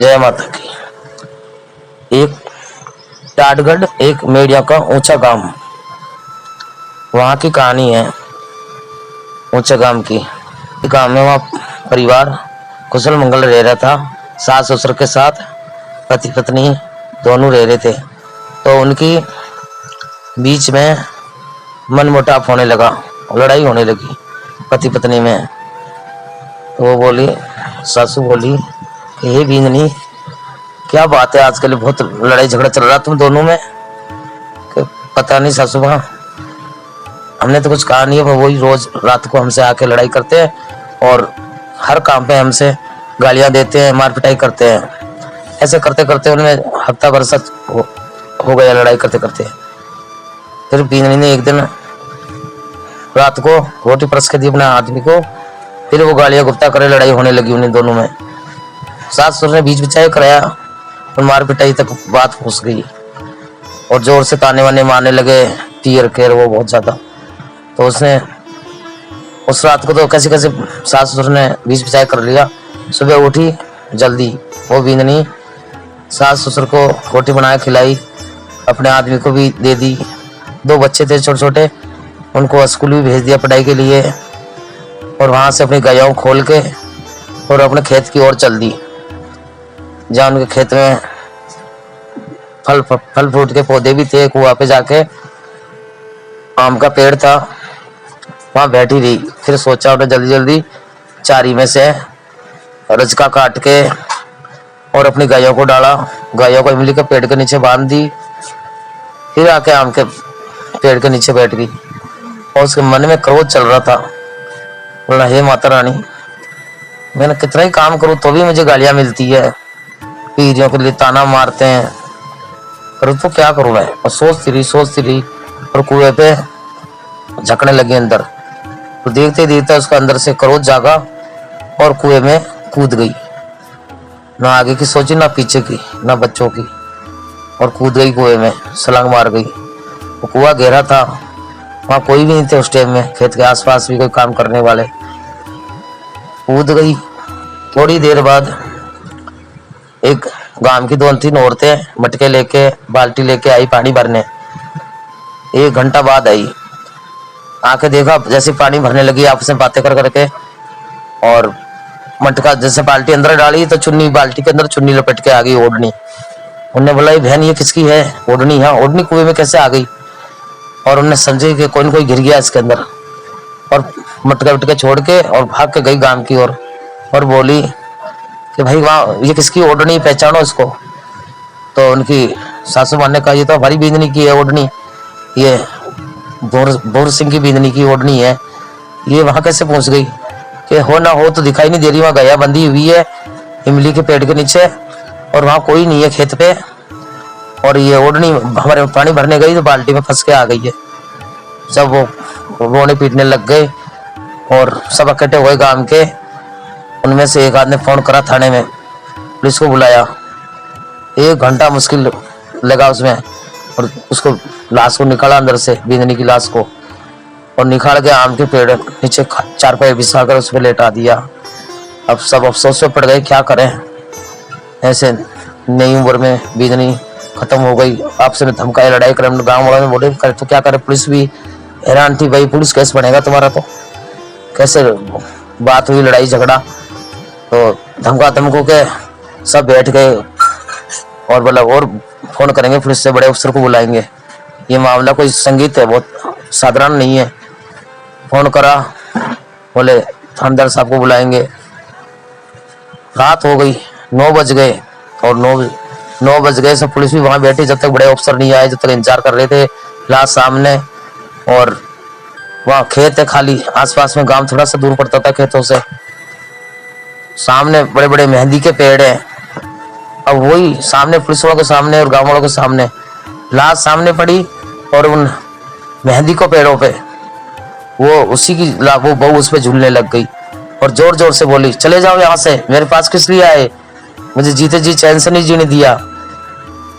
जय माता की। एक टाटगढ़ एक मेडिया का ऊंचा गांव, वहां की कहानी है ऊंचे गांव की। गांव में वहाँ परिवार कुशल मंगल रह रहा था। सास ससुर के साथ पति पत्नी दोनों रह रहे थे। तो उनकी बीच में मनमुटाव होने लगा, लड़ाई होने लगी पति पत्नी में। तो वो बोली, सासू बोली कि हे बींदनी, क्या बात है, आजकल बहुत लड़ाई झगड़ा चल रहा तुम दोनों में। कि पता नहीं सासू माँ, हमने तो कुछ कहा नहीं है, पर वही रोज रात को हमसे आके लड़ाई करते हैं और हर काम पे हमसे गालियां देते हैं, मार पिटाई करते हैं। ऐसे करते करते उनमें हफ्ता भर सच हो गया लड़ाई करते करते। फिर बींदनी ने एक दिन रात को रोटी परस के दी अपने आदमी को। फिर वो गालियां गुप्ता करे, लड़ाई होने लगी उन्हें दोनों में। सास ससुर ने बीच बिचाई कराया और मार पिटाई तक बात घुस गई और जोर से ताने वाने मारने लगे, पीर केर वो बहुत ज्यादा। तो उसने उस रात को तो कैसे कैसे सास ससुर ने बीच बिचाई कर लिया। सुबह उठी जल्दी, वो बींदनी सास ससुर को रोटी बना के खिलाई, अपने आदमी को भी दे दी। 2 बच्चे थे छोटे छोटे, उनको स्कूल भी भेज दिया पढ़ाई के लिए। और वहां से अपनी गायों खोल के और अपने खेत की ओर चल दी, जहाँ उनके खेत में फल फ्रूट के पौधे भी थे। कुआं पे जाके आम का पेड़ था, वहां बैठी रही। फिर सोचा उन्हें जल्दी जल्दी चारी में से रजका काट के और अपनी गायों को डाला, गायों को इमली के पेड़ के नीचे बांध दी। फिर आके आम के पेड़ के नीचे बैठ गई और उसके मन में क्रोध चल रहा था। बोला, हे माता रानी, मैंने कितना ही काम करूं तो भी मुझे गालियां मिलती है, पीरियों के लिए ताना मारते हैं, पर तो क्या करूं मैं। और सोचती रही और कुएं पे झकने लगी अंदर। तो देखते देखते उसका अंदर से क्रोध जागा और कुएं में कूद गई। ना आगे की सोची, ना पीछे की, ना बच्चों की, और कूद गई कुएं में, छलांग मार गई। वो कुआं गहरा था, वहां कोई भी नहीं थे उस टाइम में, खेत के आसपास भी कोई काम करने वाले। कूद गई। थोड़ी देर बाद एक गांव की 2-3 औरतें मटके लेके बाल्टी लेके आई पानी भरने। 1 घंटा बाद आई, आके देखा जैसे पानी भरने लगी आपस में बातें कर करके, और मटका जैसे बाल्टी अंदर डाली तो चुन्नी बाल्टी के अंदर चुन्नी लपेट के आ गई, ओढ़नी। उन्होंने बोला, बहन ये किसकी है? ओढ़नी। हाँ, ओढ़नी कुएं में कैसे आ गई? और उन्हें समझे कि कोई न कोई गिर गया इसके अंदर, और मटका उटके छोड़ के और भाग के गई गांव की ओर और बोली कि भाई वहाँ ये किसकी ओढ़नी, पहचानो इसको। तो उनकी सासू माँ ने कहा, ये तो हमारी बींदनी की है ओढ़नी, ये भोर सिंह की बींदनी की ओढ़नी है। ये वहां कैसे पहुंच गई? कि हो ना हो तो दिखाई नहीं दे रही, वहां गया बंधी हुई है इमली के पेड़ के नीचे, और वहां कोई नहीं है खेत पे। और ये ओढ़नी हमारे पानी भरने गई तो बाल्टी में फंस के आ गई है। जब वो रोने पीटने लग गए और सब इकट्ठे हुए गांव के, उनमें से एक आदमी ने फोन करा थाने में, पुलिस को बुलाया। 1 घंटा मुश्किल लगा उसमें, और उसको लाश को निकाला अंदर से, बींदनी की लाश को, और निकाल के आम के पेड़ नीचे 4 पैर बिछा कर उस पर लेटा दिया। अब सब अफसोस में पड़ गए, क्या करें, ऐसे नई उम्र में बींदनी खत्म हो गई। आपसे ने धमकाया, लड़ाई करे, गाँव वालों ने बोले करे तो क्या करे। पुलिस भी हैरान थी, भाई पुलिस केस बनेगा तुम्हारा, तो कैसे बात हुई, लड़ाई झगड़ा। तो धमका धमको के सब बैठ गए और बोला और फोन करेंगे, पुलिस से बड़े अफसर को बुलाएंगे, ये मामला कोई संगीत है, बहुत साधारण नहीं है। फोन करा, बोले थानेदार साहब को बुलाएंगे। रात हो गई, 9 बज गए, और 9 बज गए सब पुलिस भी वहां बैठी, जब तक बड़े अफसर नहीं आए, जब तक इंतजार कर रहे थे लाश सामने। और वहां खेत है खाली, आसपास में गांव थोड़ा सा दूर पड़ता था खेतों से। सामने बड़े बड़े मेहंदी के पेड़ है। अब वही सामने पुलिस वालों के सामने और गांव वालों के सामने लाश सामने पड़ी, और उन मेहंदी को पेड़ों पे वो उसी की वो बहू उस पे झूलने लग गई और जोर जोर से बोली, चले जाओ यहाँ से, मेरे पास किस लिए आए, मुझे जीते जी चैन से नहीं जीने दिया।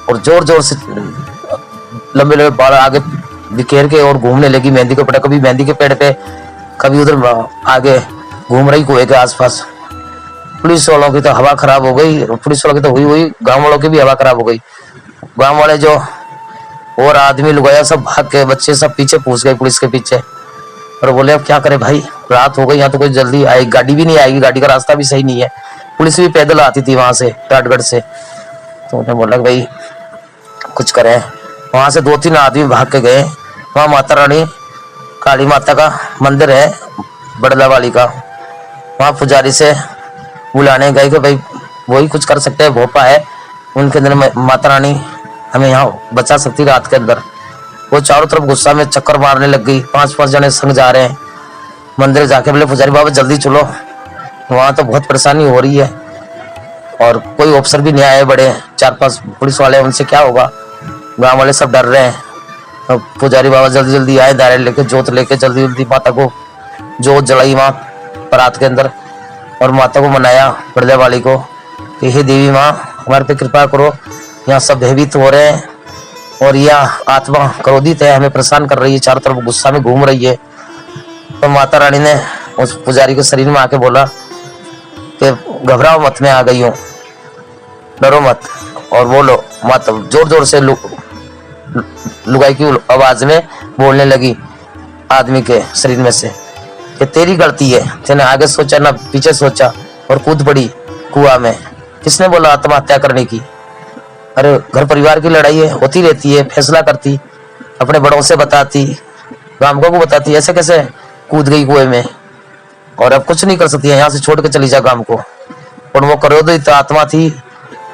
और जोर जोर से लंबे लंबे बाल आगे बिखेर के और घूमने लगी मेहंदी के पेड़, कभी मेहंदी के पेड़ पे, कभी उधर आगे घूम रही कुएं के आसपास। पुलिस वालों की तो हवा खराब हो गई, पुलिस वालों की तो हुई, गांव वालों की भी हवा खराब हो गई। गांव वाले जो और आदमी लुगाया सब भाग के, बच्चे सब पीछे पूछ गए पुलिस के पीछे, और बोले अब क्या करें भाई, रात हो गई, यहाँ तो कोई जल्दी आएगी, गाड़ी भी नहीं आएगी, गाड़ी का रास्ता भी सही नहीं है, पुलिस भी पैदल आती थी वहां से टाटगढ़ से। तो उन्होंने बोला भाई कुछ करें। वहां से 2-3 आदमी भाग के गए, वहां माता रानी काली माता का मंदिर है बड़ला वाली का, वहां पुजारी से बुलाने गए कि भाई वही कुछ कर सकते हैं, भोपा है उनके अंदर, माता रानी हमें यहाँ बचा सकती रात के अंदर। वो चारों तरफ गुस्सा में चक्कर मारने लग गई, 5-5 जने संग जा रहे हैं मंदिर, जाके बोले पुजारी बाबा जल्दी चलो, वहां तो बहुत परेशानी हो रही है, और कोई ऑफिसर भी नहीं आए, बड़े 4-5 पुलिस वाले, उनसे क्या होगा, गांव वाले सब डर रहे हैं। तो पुजारी बाबा जल्दी जल्दी आए, दायरे लेके, जोत लेके जल्दी जल्दी माता को जोत जलाई वहां परात के अंदर, और माता को मनाया बड़ले वाली को कि हे देवी माँ हमारे पे कृपा करो, यहाँ सब भयभीत हो रहे हैं, और यह आत्मा क्रोधित है, हमें परेशान कर रही है, चारों तरफ गुस्सा में घूम रही है। तो माता रानी ने उस पुजारी के शरीर में आके बोला कि घबराओ मत, मैं आ गई हूँ, डरो मत, और बोलो। माता जोर जोर से लुगाई की आवाज में बोलने लगी आदमी के शरीर में से कि तेरी गलती है, तेने आगे सोचा ना पीछे सोचा, और कूद पड़ी कुआं में। किसने बोला आत्महत्या करने की? अरे घर परिवार की लड़ाई है, होती रहती है, फैसला करती, अपने बड़ों से बताती, गामकों को बताती, ऐसे कैसे कूद गई कुएं में, और अब कुछ नहीं कर सकती है, यहाँ से छोड़ के चली जा गांव को। और वो क्रोधित आत्मा थी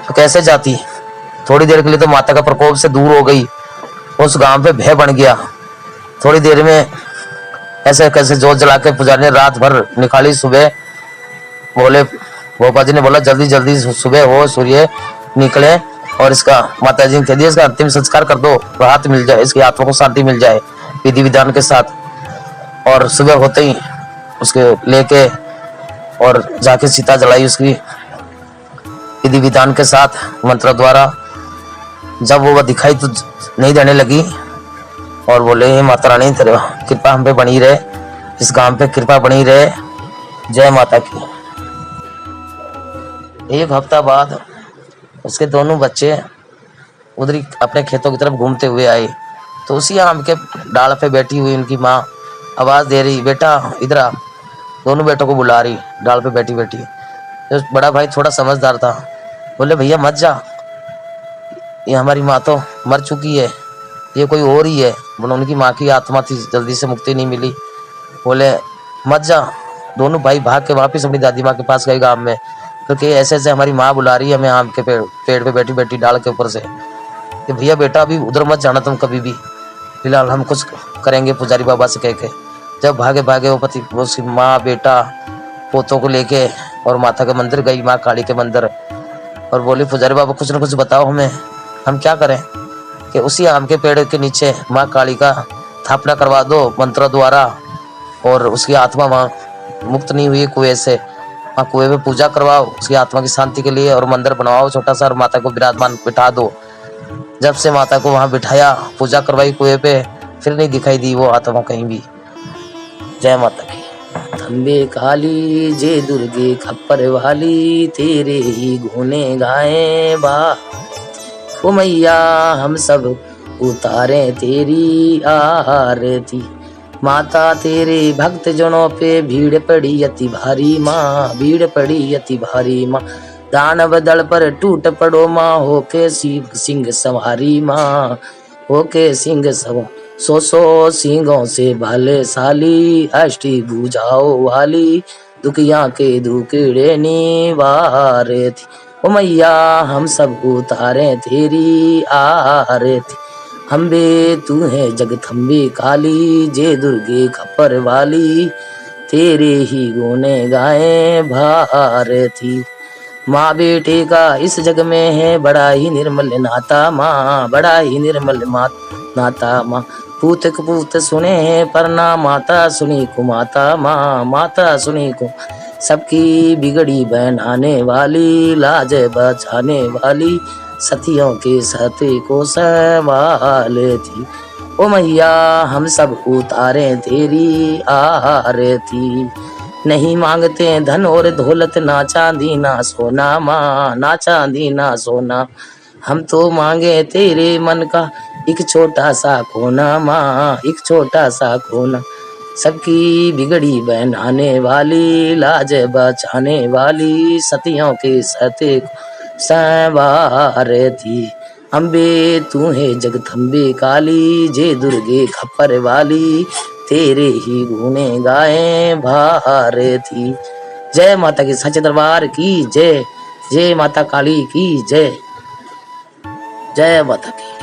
तो कैसे जाती? थोड़ी देर के लिए तो माता का प्रकोप से दूर हो गई, उस गांव पे भय बन गया। थोड़ी देर में ऐसे कैसे जोत जला के पुजारी ने रात भर निकाली, सुबह बोले भोपा जी ने बोला जल्दी जल्दी सुबह हो, सूर्य निकले, और इसका माता जी ने कह दिया इसका अंतिम संस्कार कर दो, राहत मिल जाए, इसकी आत्मा को शांति मिल जाए विधि विधान के साथ। और सुबह होते ही उसके लेके और जाके सीता जलाई उसकी विधि विधान के साथ मंत्र द्वारा। जब वो दिखाई तो नहीं देने लगी, और बोले हे माता रानी तेरे कृपा हम पे बनी रहे, इस गांव पे कृपा बनी रहे, जय माता की। एक हफ्ता बाद उसके दोनों बच्चे उधर अपने खेतों की तरफ घूमते हुए आए, तो उसी आम के डाल पे बैठी हुई उनकी माँ आवाज दे रही, बेटा इधर आ। दोनों बेटों को बुला रही, डाल पे बैठी बैठी। तो बड़ा भाई थोड़ा समझदार था, बोले भैया मत जा, ये हमारी माँ तो मर चुकी है, ये कोई और ही है, उनकी माँ की आत्मा थी, जल्दी से मुक्ति नहीं मिली, बोले मत जा। दोनों भाई भाग के वापिस अपनी दादी माँ के पास गए गांव में, क्योंकि ऐसे ऐसे हमारी माँ बुला रही है हमें आम के पेड़ पे बैठी बैठी डाल के ऊपर से, कि भैया बेटा अभी उधर मत जाना तुम कभी भी, फिलहाल हम कुछ करेंगे पुजारी बाबा से कह के। जब भागे भागे वो पति उसकी माँ बेटा पोतों को लेके और माता के मंदिर गई, माँ काली के मंदिर, और बोली पुजारी बाबा कुछ न कुछ बताओ हमें, हम क्या करें? कि उसी आम के पेड़ के नीचे माँ काली का स्थापना करवा दो मंत्र द्वारा, और उसकी आत्मा वहाँ मुक्त नहीं हुई कुएं से, वहाँ कुएं में पूजा करवाओ उसकी आत्मा की शांति के लिए, और मंदिर बनवाओ छोटा सा, और माता को विराजमान बिठा दो। जब से माता को वहाँ बिठाया, पूजा करवाई कुएं पे, फिर नहीं दिखाई दी वो आत्मा कहीं भी। जय माता की। अम्बे काली जय दुर्गे खप्पर वाली, तेरे ही गुने गाए बा। ओ मैया हम सब उतारे तेरी आरती, माता तेरे भक्त जनों पे भीड़ पड़ी अति भारी माँ, भीड़ पड़ी अति भारी माँ। दानव दल पर टूट पड़ो माँ, होके सिंह सवारी माँ, होके सिंह सवार। सो सिंहों से भाले साली, अष्टी बुझाओ वाली, दुखिया के दुखड़े निवारे थी। ओ मैया हम सब उतारे तेरी आरती, अम्बे तू है जगदम्बे काली, जय दुर्गे खप्पर वाली, तेरे ही गुने गाए भारती। माँ बेटे का इस जग में है बड़ा ही निर्मल नाता माँ, बड़ा ही निर्मल नाता माँ। पूत कपूत सुने पर ना माता सुनी को माता माँ, माता सुनी को। सबकी बिगड़ी बनाने वाली, लाज बचाने वाली, सतियों के सती को संभाले थी। ओ मैया हम सब उतारे तेरी आरती, नहीं मांगते हैं धन और दौलत, ना चांदी ना सोना माँ, ना चांदी ना सोना। हम तो मांगे तेरे मन का एक छोटा सा कोना माँ, एक छोटा सा कोना। सबकी बिगड़ी बनाने वाली, लाज बचाने वाली, सतियों के सत्य संवार थी। अम्बे तू है जगदम्बे काली, जय दुर्गे खप्पर वाली, तेरे ही गुणे गाए भारती। जय माता की सच्चे दरबार की जय, जय माता काली की जय, जय माता की।